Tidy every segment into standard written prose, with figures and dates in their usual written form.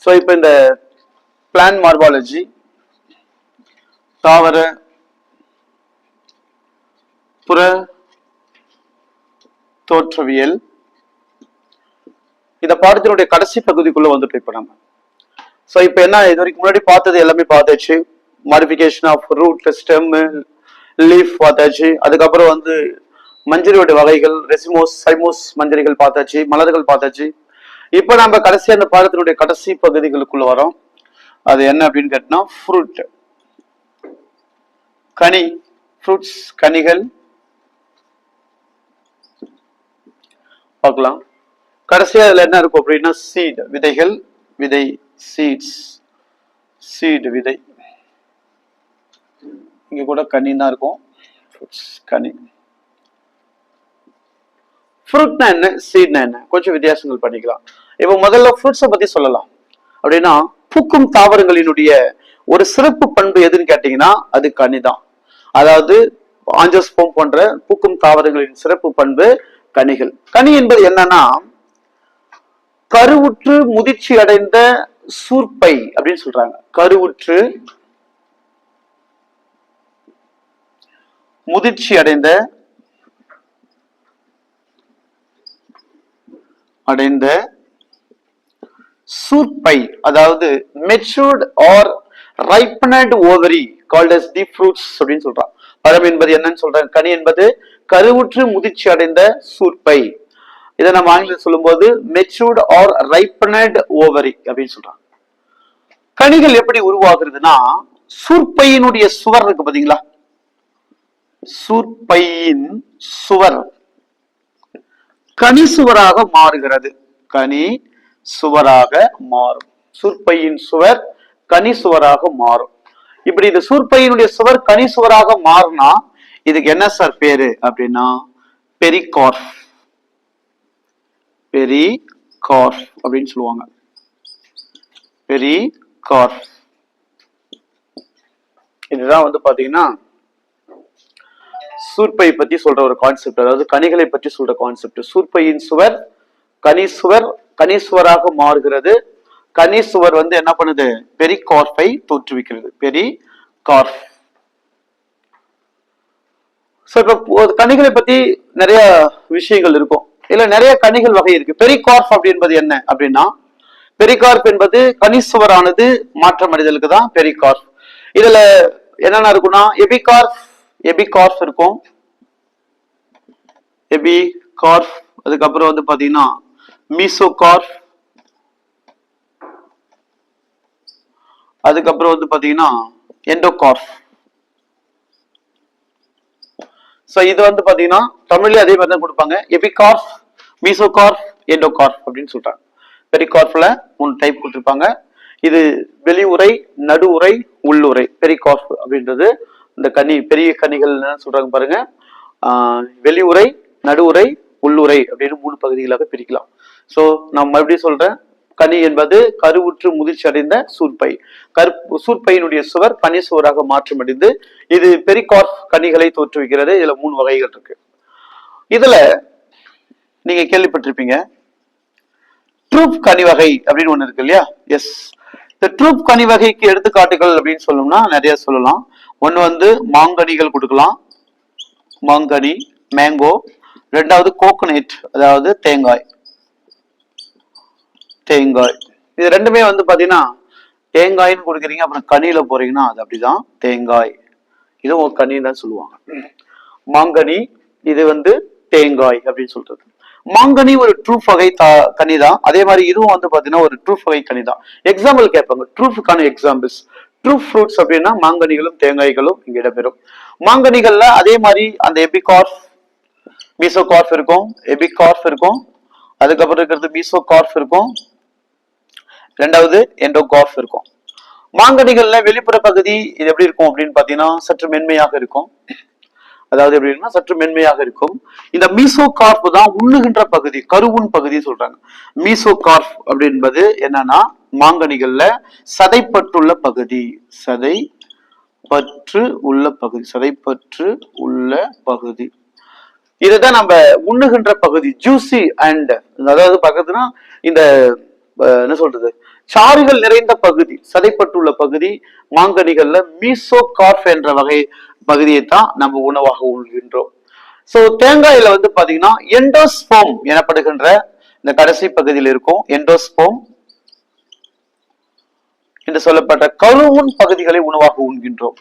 So இப்போ இந்த plant morphology, தாவர புற தோற்றவியல், இந்த பாடத்தினுடைய கடைசி பகுதிக்குள்ள வந்துட்டு இப்ப நம்ம. ஸோ இப்போ என்ன, இது வரைக்கும் முன்னாடி பார்த்தது எல்லாமே பார்த்தாச்சு. Modification of root, stem, leaf பார்த்தாச்சு. அதுக்கப்புறம் வந்து மஞ்சரியோட வகைகள், ரெசிமோஸ், சைமோஸ் மஞ்சரிகள் பார்த்தாச்சு, மலர்கள் பார்த்தாச்சு. இப்ப நம்ம கடைசி அந்த பாடத்தினுடைய கடைசி பகுதிகளுக்குள்ள வரோம். அது என்ன அப்படின்னு கேட்டோம்னா ஃப்ரூட், கனி, ஃப்ரூட்ஸ், கனிகள் பார்க்கலாம். கடைசியா அதுல என்ன இருக்கும் அப்படின்னா சீட், விதைகள், விதை, சீட்ஸ், சீடு, விதை. இங்க கூட கனி தான் இருக்கும், கனி. ஃப்ரூட்னா என்ன, சீட்னா என்ன, கொஞ்சம் வித்தியாசங்கள் பண்ணிக்கலாம். இப்ப முதல்ல ஃப்ரூட்ஸை பத்தி சொல்லலாம். அப்படின்னா பூக்கும் தாவரங்களினுடைய ஒரு சிறப்பு பண்பு எதுன்னு கேட்டீங்கன்னா அது கனி தான். அதாவது ஆஞ்சோஸ்போம் போன்ற பூக்கும் தாவரங்களின் சிறப்பு பண்பு கனிகள். கனி என்பது என்னன்னா கருவுற்று முதிர்ச்சி அடைந்த சூர்பை அப்படின்னு சொல்றாங்க. கருவுற்று முதிர்ச்சி அடைந்த சூர்பை, அதாவது matured or ripened ovary called as the fruits அப்படின்னு சொல்றான். பழம் என்பது என்னன்னு சொல்றாங்க, கனி என்பது கருவுற்று முதிர்ச்சி அடைந்த சூர்பை. இதை நம்ம ஆங்கிலத்தில் சொல்லும்போது மெச்சூர்ட் ஆர் ரைப்பனட் ஓவரி அப்படின்னு சொல்றாங்க. கனிகள் எப்படி உருவாகுறதுன்னா சூர்பையினுடைய சுவர் இருக்கு பாத்தீங்களா, சூர்பையின் சுவர் கனி சுவராக மாறுகிறது. கனி சுவராக மாறும். சூர்பையின் சுவர் கனி சுவராக மாறும். இப்படி இந்த சூர்பையினுடைய சுவர் கனி சுவராக மாறினா இதுக்கு என்ன சார் பேரு அப்படின்னா பெரிகார்ப். பெரிகார்ப் அப்படின்னு சொல்லுவாங்க. பெரிகார்ப். இதுதான் வந்து பாத்தீங்கன்னா சூர்பை பத்தி சொல்ற ஒரு கான்செப்ட், அதாவது கனிகளை பற்றி சொல்ற கான்செப்ட். சூர்பையின் சுவர் கனிசுவராக மாறுகிறது. கனிசுவர் வந்து என்ன பண்ணுது, பெரிகார்பை தோற்றுவிக்கிறது. பெரிகார்ப். இப்ப கனிகளை பத்தி நிறைய விஷயங்கள் இருக்கும். இல்ல நிறைய கனிகள் வகை இருக்கு. பெரிகார்ப் அப்படி என்பது என்ன அப்படின்னா பெரிகார்ப் என்பது கனிசுவரானது மாற்றமடைதலுக்கு தான் பெரிகார்ப். இதுல என்னென்ன இருக்குன்னா எபிகார்ப் இருக்கும். எபிகார்ப். அதுக்கப்புறம் வந்து பாத்தீங்கன்னா மீசோகார்ப். அதுக்கப்புறம் வந்து பாத்தீங்கன்னா எண்டோகார்ப். சோ இது வந்து பாத்தீங்கன்னா தமிழ்ல அதே மாதிரி தான் கொடுப்பாங்க. எபிகார்ப், மீசோகார்ப், எண்டோகார்ப் அப்படின்னு சொல்றாங்க. பெரிகார்ப்ல 3 டைப் கொடுத்திருப்பாங்க. இது வெளி உரை, நடு உரை, உள்ளுரை. பெரிகார்ப் அப்படின்றது இந்த கனி, பெரிய கனிகள் என்ன சொல்றாங்க பாருங்க, வெளி உரை, நடு உரை, உள்ளுரை அப்படின்னு 3 பகுதிகளாக பிரிக்கலாம். சோ நான் மறுபடியும் சொல்றேன், கனி என்பது கருவுற்று முதிர்ச்சி அடைந்த சூர்பை. சூர்பையினுடைய சுவர் கனி சுவராக மாற்றமடைந்து இது பெரிகார்ப் கனிகளை தோற்றுவிக்கிறது. இதுல 3 வகைகள் இருக்கு. இதுல நீங்க கேள்விப்பட்டிருப்பீங்க ட்ரூப் கனி வகை அப்படின்னு ஒண்ணு இருக்கு இல்லையா? எஸ். இந்த ட்ரூப் கனி வகைக்கு எடுத்துக்காட்டுகள் அப்படின்னு சொல்லணும்னா நிறைய சொல்லலாம். ஒண்ணு வந்து மாங்கனிகள் கொடுக்கலாம், மாங்கனி, மேங்கோ. ரெண்டாவது கோகோனட், அதாவது தேங்காய். இது ரெண்டுமே வந்து பாத்தீங்கன்னா தேங்காய்னு கொடுக்குறீங்க, அப்புறம் கனியில போறீங்கன்னா அது அப்படிதான் தேங்காய். இது ஒரு கனி தான் சொல்லுவாங்க. மாங்கனி, இது வந்து தேங்காய் அப்படின்னு சொல்றது. மாங்கனி ஒரு ட்ரூப் வகை கனி தான். அதே மாதிரி இதுவும் வந்து பாத்தீங்கன்னா ஒரு ட்ரூப் வகை கனி தான். எக்ஸாம்பிள் கேட்பாங்க, ட்ரூப்புக்கான எக்ஸாம்பிள்ஸ். ட்ரூப் ஃப்ரூட்ஸ் அப்படின்னா மாங்கனிகளும் தேங்காய்களும் இங்க இடம்பெறும். மாங்கனிகள்ல அதே மாதிரி அந்த எபிகார்ப், மீசோகார்ப் இருக்கும், எபிகார்ப் இருக்கும், அதுக்கப்புறம் இருக்கிறது மீசோகார்ப் இருக்கும், ரெண்டாவது எண்டோகார்ப் இருக்கும். மாங்கனிகள்ல வெளிப்புற பகுதி இது எப்படி இருக்கும் அப்படின்னு பாத்தீங்கன்னா சற்று மென்மையாக இருக்கும். அதாவது எப்படின்னா சற்று மென்மையாக இருக்கும். இந்த மீசோகார்ப் தான் உண்ணுகின்ற பகுதி, கருவுண் பகுதி சொல்றாங்க. மீசோகார்ப் அப்படின்பது என்னன்னா மாங்கனிகள்ல சதைப்பற்றுள்ள பகுதி. சதைப்பற்று உள்ள பகுதி. இதுதான் நம்ம உண்ணுகின்ற பகுதி, ஜூசி அண்ட், அதாவது பக்கத்துனா இந்த என்ன சொல்றது, சாறுகள் நிறைந்த பகுதி, சதைப்பட்டுள்ள பகுதி மாங்கனிகள்ல மீசோகார்ப் என்ற வகை பகுதியை தான் நம்ம உணவாக உண்கின்றோம். சோ தேங்காயில வந்து பாத்தீங்கன்னா எண்டோஸ்போம் எனப்படுகின்ற இந்த கடைசி பகுதியில் இருக்கும் எண்டோஸ்போம் என்று சொல்லப்பட்ட கருவுண் பகுதிகளை உணவாக உண்கின்றோம்.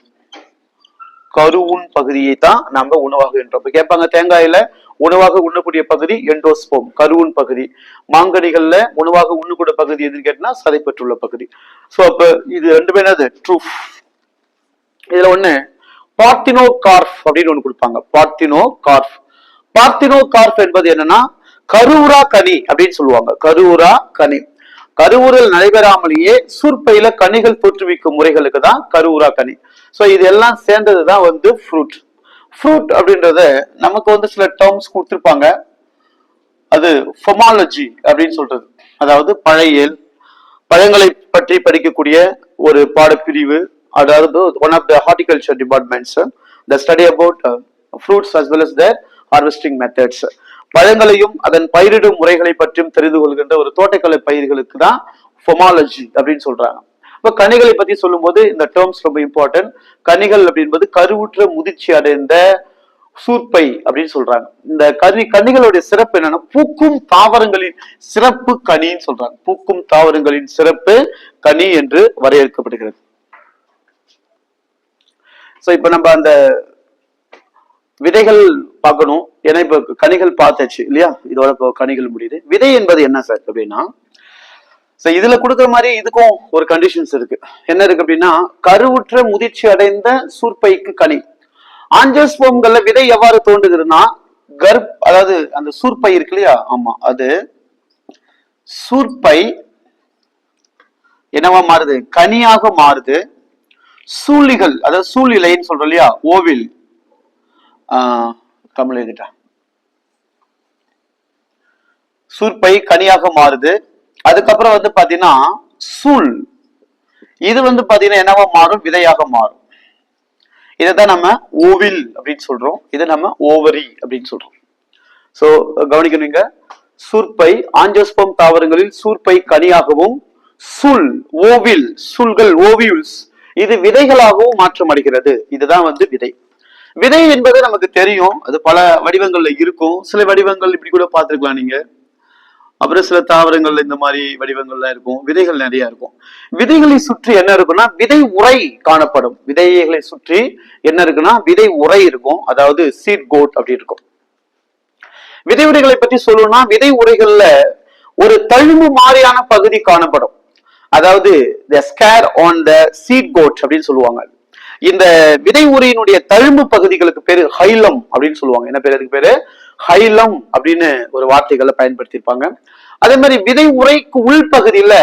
கருவுண் பகுதியை தான் நம்ம உணவாக உண்றோம். கேட்பாங்க, தேங்காயில உணவாக உண்ணக்கூடிய பகுதி எண்டோஸ்போம், கருவுண் பகுதி. மாங்கனிகள்ல உணவாக உண்ணக்கூடிய பகுதி எதுன்னு கேட்டா சதைப்பற்றுள்ள பகுதி. சோ அப்ப இது ரெண்டுமே என்னது, ட்ரூஃப். இதுல ஒண்ணு பார்த்தினோகார்ப் அப்படின்னு ஒண்ணு கொடுப்பாங்க. பார்த்தினோகார்ப். பார்த்தினோகார்ப் என்பது என்னன்னா கருவுரா கனி அப்படின்னு சொல்லுவாங்க. கருவுரா கனி. கருவுரல் நடைபெறாமலேயே சூர்பையில கனிகள் தோற்றுவிக்கும் முறைகளுக்கு தான் கருவுரா கனி. சோ இது எல்லாம் சேர்ந்ததுதான் வந்து ஃப்ரூட். ஃப்ரூட் அப்படின்றத நமக்கு வந்து சில டேர்ம்ஸ் கொடுத்திருப்பாங்க. அது ஃபொமாலஜி அப்படின்னு சொல்றது, அதாவது பழையல், பழங்களை பற்றி படிக்கக்கூடிய ஒரு பாடப்பிரிவு. அதாவது one of the horticulture departments, the study about fruits as well as the harvesting methods. பழங்களையும் அதன் பயிரிடும் முறைகளை பற்றியும் தெரிந்து கொள்கின்ற ஒரு தோட்டக்கலை பயிர்களுக்கு தான் ஃபொமாலஜி அப்படின்னு சொல்றாங்க. இப்ப கனிகளை பத்தி சொல்லும் போது இந்த டேர்ம்ஸ் ரொம்ப இம்பார்ட்டன்ட். கனிகள் அப்படின்பது கருவுற்ற முதிர்ச்சி அடைந்த சூர்பை அப்படின்னு சொல்றாங்க. இந்த கனிகளுடைய சிறப்பு என்னன்னா பூக்கும் தாவரங்களின் சிறப்பு கனின்னு சொல்றாங்க. பூக்கும் தாவரங்களின் சிறப்பு கனி என்று வரையறுக்கப்படுகிறது. சோ இப்ப நம்ம அந்த விதைகள் பார்க்கணும். ஏன்னா இப்ப கனிகள் பார்த்தாச்சு இல்லையா, இதோட இப்போ கனிகள் முடியுது. விதை என்பது என்ன சார் அப்படின்னா, இதுல கொடுக்குற மாதிரி இதுக்கும் ஒரு கண்டிஷன்ஸ் இருக்கு. என்ன இருக்கு அப்படின்னா, கருவுற்ற முதிர்ச்சி அடைந்த சூர்பைக்கு கனி. ஆஞ்சியோஸ்போம்கள்ல விதை எவ்வாறு தோன்றுகிறதுனா, அதாவது அந்த சூர்பை இருக்கு இல்லையா, ஆமா, அது சூர்பை என்னவா மாறுது, கனியாக மாறுது. சூழிகள், அதாவது சூழ்நிலைன்னு சொல்றோம் இல்லையா, ஓவில், தமிழ் எழுதிட்டா, சூர்பை கனியாக மாறுது. அதுக்கப்புறம் வந்து பாத்தீங்கன்னா சூல், இது வந்து பாத்தீங்கன்னா என்னவா மாறும், விதையாக மாறும். இதைதான் நம்ம ஓவில் அப்படின்னு சொல்றோம், இதை நம்ம ஓவரி அப்படின்னு சொல்றோம். சோ கவனிக்கணுங்க, சூர்பை ஆஞ்சியோஸ்போம் தாவரங்களில் சூர்பை கனியாகவும், சூல் ஓவில், சூல்கள் ஓவியூல்ஸ் இது விதைகளாகவும் மாற்றம் அடைகிறது. இதுதான் வந்து விதை. விதை என்பது நமக்கு தெரியும், அது பல வடிவங்கள்ல இருக்கும். சில வடிவங்கள் இப்படி கூட பார்த்திருக்கலாம் நீங்க. அப்புறம் சில தாவரங்கள்ல இந்த மாதிரி வடிவங்கள்லாம் இருக்கும். விதைகள் நிறைய இருக்கும். விதைகளை சுற்றி என்ன இருக்குன்னா விதை உரை காணப்படும். விதைகளை சுற்றி என்ன இருக்குன்னா விதை உரை இருக்கும், அதாவது சீட் கோட் அப்படி இருக்கும். விதை உரைகளை பற்றி சொல்லணும்னா, விதை உரைகள்ல ஒரு தழும்பு மாதிரியான பகுதி காணப்படும். அதாவது the scare on the seed goat அப்படின்னு சொல்லுவாங்க. இந்த விதை உரையினுடைய தழும்பு பகுதிகளுக்கு பேரு ஹைலம் அப்படின்னு சொல்லுவாங்க. என்ன பேரு, அதுக்கு பேரு ஹைலம் அப்படின்னு ஒரு வார்த்தைகளை பயன்படுத்தியிருப்பாங்க. அதே மாதிரி விதை உரைக்கு உள்பகுதியில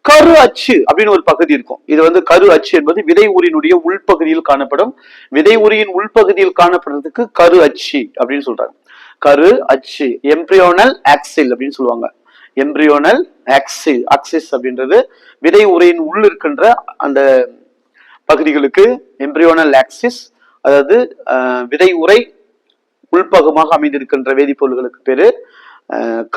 கரு அச்சு அப்படின்னு ஒரு பகுதி இருக்கும். இது வந்து கரு அச்சு என்பது விதை உரியினுடைய உள்பகுதியில் காணப்படும். விதை உரியின் உள்பகுதியில் காணப்படுறதுக்கு கரு அச்சு அப்படின்னு சொல்றாங்க. கரு அச்சு, எம்ப்ரியோனல் ஆக்சில் அப்படின்னு சொல்லுவாங்க. எம்ப்ரியோனல் ஆக்சில், ஆக்சிஸ் அப்படின்றது விதை உரையின் உள் இருக்கின்ற அந்த பகுதிகளுக்கு எம்ப்ரியோனல் ஆக்சிஸ், அதாவது விதை உரை உள்பகமாக அமைந்திருக்கின்ற வேதிப்பொருள்களுக்கு பேரு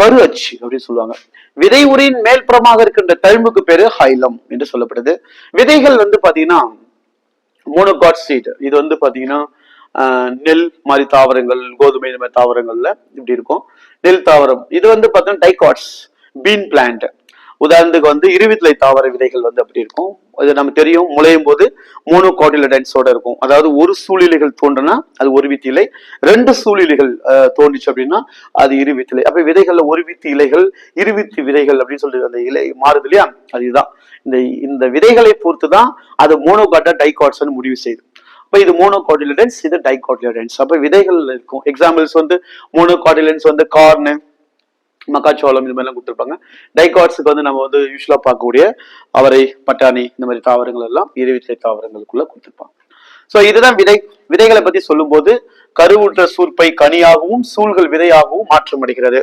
கரு அச்சு அப்படின்னு சொல்லுவாங்க. விதை உரையின் மேல்புறமாக இருக்கின்ற தழும்புக்கு பேரு ஹைலம் என்று சொல்லப்படுது. விதைகள் வந்து பாத்தீங்கன்னா மோனோகாட் சீட், இது வந்து பாத்தீங்கன்னா நெல் மாதிரி தாவரங்கள், கோதுமை இந்த மாதிரி தாவரங்கள்ல இப்படி இருக்கும். நெல் தாவரம் இது வந்து பாத்தீங்கன்னா டைகாட்ஸ், பீன் பிளான்ட். உதாரணத்துக்கு வந்து இருவித்திலை தாவர விதைகள் வந்து அப்படி இருக்கும். அது நமக்கு தெரியும், முளையும் போது மோனோகாட்டிலடைன்ஸோட இருக்கும். அதாவது ஒரு சூழ்நிலைகள் தோன்றுனா அது ஒரு வித்து இலை, ரெண்டு சூழ்நிலைகள் தோன்றுச்சு அப்படின்னா அது இருவித்திலை. அப்ப விதைகள்ல ஒரு வித்து இலைகள், இருவித்து விதைகள் அப்படின்னு சொல்லி அந்த இலை மாறுது இல்லையா, அதுதான் இந்த விதைகளை பொறுத்துதான் அது மோனோகாட்டா டைகாட்ஸ் முடிவு செய்யுது. அப்ப இது மோனோகாட்டிலடைன்ஸ், இது டைகாட்டிலடைன்ஸ். அப்ப விதைகள் இருக்கும். எக்ஸாம்பிள்ஸ் வந்து மோனோகாட்டிலடைன்ஸ் வந்து கார்னு, மக்காச்சோளம் இது மாதிரிலாம் கொடுத்துருப்பாங்க. டைகாட்ஸுக்கு வந்து நம்ம வந்து யூஸ்வலா பார்க்கக்கூடிய அவரை, பட்டாணி இந்த மாதிரி தாவரங்கள் எல்லாம் இருவித்திலை தாவரங்களுக்குள்ள கொடுத்துருப்பாங்க. சோ இதுதான் விதைகளை பத்தி சொல்லும் போது கருவுற்ற சூர்பை கனியாகவும் சூழ்கள் விதையாகவும் மாற்றம் அடைகிறது.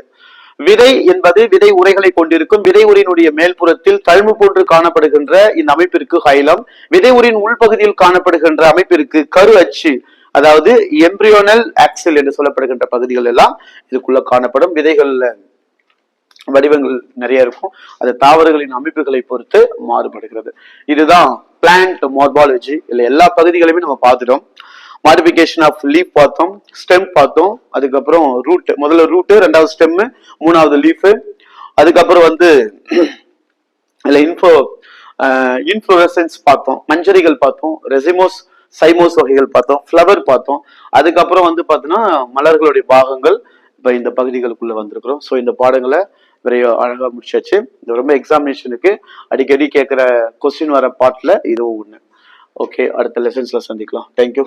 விதை என்பது விதை உரைகளை கொண்டிருக்கும். விதை உரையினுடைய மேல்புறத்தில் தழும்பு போன்று காணப்படுகின்ற இந்த அமைப்பிற்கு ஹைலம். விதை உரையின் உள்பகுதியில் காணப்படுகின்ற அமைப்பிற்கு கரு அச்சு, அதாவது எம்பிரியோனல் ஆக்சில் என்று சொல்லப்படுகின்ற பகுதிகள் எல்லாம் இதுக்குள்ள காணப்படும். விதைகள்ல வடிவங்கள் நிறைய இருக்கும். அது தாவரங்களின் அமைப்புகளை பொறுத்து மாறுபடுகிறது. இதுதான் பிளான்ட் மார்பாலஜி. இல்ல எல்லா பகுதிகளையுமே நம்ம பார்த்துட்டோம். மாடிஃபிகேஷன் ஆஃப் லீஃப் பார்த்தோம், ஸ்டெம் பார்த்தோம், அதுக்கப்புறம் ரூட், முதல்ல ரூட், ரெண்டாவது ஸ்டெம், மூணாவது லீஃப், அதுக்கப்புறம் வந்து இல்ல இன்ஃப்ளோரசன்ஸ் பார்த்தோம், மஞ்சரிகள் பார்த்தோம், ரெசிமோஸ் சைமோஸ் வகைகள் பார்த்தோம், ஃப்ளவர் பார்த்தோம். அதுக்கப்புறம் வந்து பார்த்தோன்னா மலர்களுடைய பாகங்கள் இப்போ இந்த பகுதிகளுக்குள்ள வந்திருக்கிறோம். ஸோ இந்த பாடங்களை அழகா முடிச்சாச்சு. இது ரொம்ப எக்ஸாமினேஷனுக்கு அடிக்கடி கேட்குற கொஸ்டின் வர பார்ட்ல இதுவும் ஒன்று. ஓகே, அடுத்த லெசன்ஸ்ல சந்திக்கலாம். தேங்க்யூ.